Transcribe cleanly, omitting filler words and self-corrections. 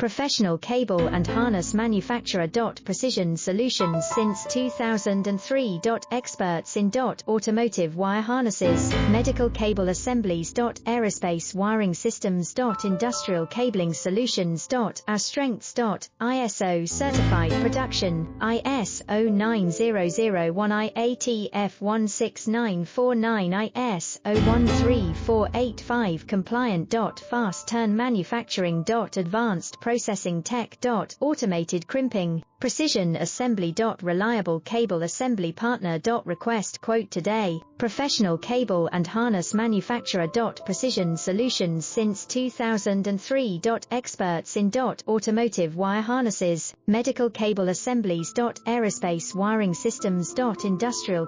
Professional cable and harness manufacturer. Precision solutions since 2003. Experts in automotive wire harnesses, medical cable assemblies. Aerospace wiring systems. Industrial cabling solutions. Our strengths. ISO certified production, ISO 9001 IATF 16949 ISO 13485 compliant. Fast turn manufacturing. Advanced processing tech. Automated crimping, precision assembly. Reliable cable assembly partner. Request quote today. Professional cable and harness manufacturer. Precision solutions since 2003. Experts in automotive wire harnesses, medical cable assemblies. Aerospace wiring systems. Industrial